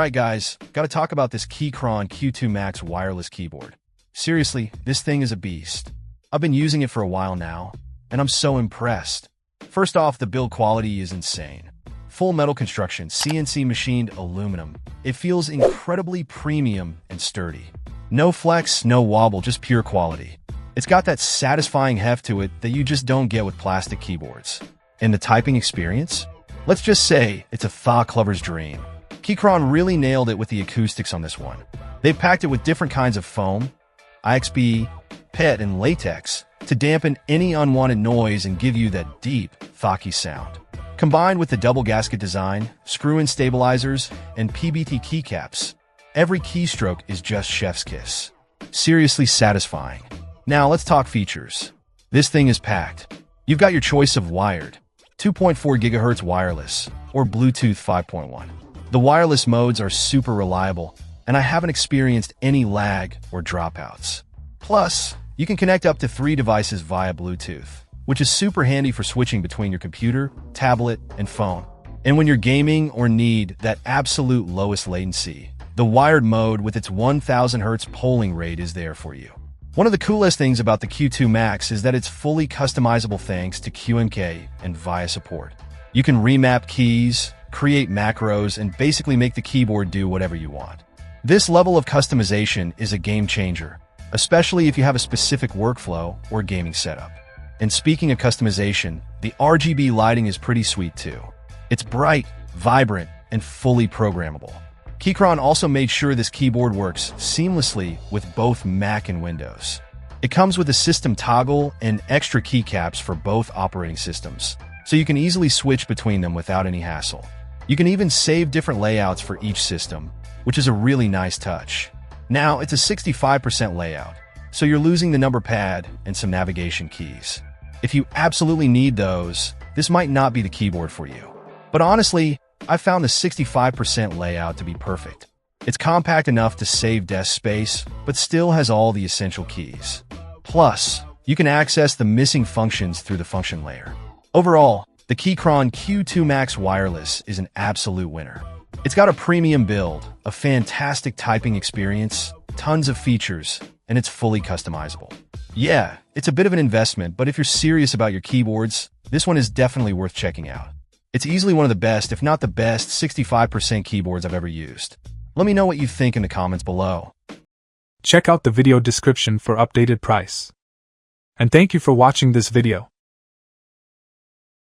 Alright guys, gotta talk about this Keychron Q2 Max wireless keyboard. Seriously, this thing is a beast. I've been using it for a while now, and I'm so impressed. First off, the build quality is insane. Full metal construction, CNC machined aluminum. It feels incredibly premium and sturdy. No flex, no wobble, just pure quality. It's got that satisfying heft to it that you just don't get with plastic keyboards. And the typing experience? Let's just say it's a thought lover's dream. Keychron really nailed it with the acoustics on this one. They packed it with different kinds of foam, IXB, PET, and latex to dampen any unwanted noise and give you that deep, thocky sound. Combined with the double gasket design, screw-in stabilizers, and PBT keycaps, every keystroke is just chef's kiss. Seriously satisfying. Now let's talk features. This thing is packed. You've got your choice of wired, 2.4 GHz wireless, or Bluetooth 5.1. The wireless modes are super reliable, and I haven't experienced any lag or dropouts. Plus, you can connect up to 3 devices via Bluetooth, which is super handy for switching between your computer, tablet, and phone. And when you're gaming or need that absolute lowest latency, the wired mode with its 1000 Hz polling rate is there for you. One of the coolest things about the Q2 Max is that it's fully customizable thanks to QMK and VIA support. You can remap keys, create macros, and basically make the keyboard do whatever you want. This level of customization is a game changer, especially if you have a specific workflow or gaming setup. And speaking of customization, the RGB lighting is pretty sweet too. It's bright, vibrant, and fully programmable. Keychron also made sure this keyboard works seamlessly with both Mac and Windows. It comes with a system toggle and extra keycaps for both operating systems, so you can easily switch between them without any hassle. You can even save different layouts for each system, which is a really nice touch. Now, it's a 65% layout, so you're losing the number pad and some navigation keys. If you absolutely need those, this might not be the keyboard for you. But honestly, I found the 65% layout to be perfect. It's compact enough to save desk space, but still has all the essential keys. Plus, you can access the missing functions through the function layer. Overall, the Keychron Q2 Max Wireless is an absolute winner. It's got a premium build, a fantastic typing experience, tons of features, and it's fully customizable. Yeah, it's a bit of an investment, but if you're serious about your keyboards, this one is definitely worth checking out. It's easily one of the best, if not the best, 65% keyboards I've ever used. Let me know what you think in the comments below. Check out the video description for updated price. And thank you for watching this video.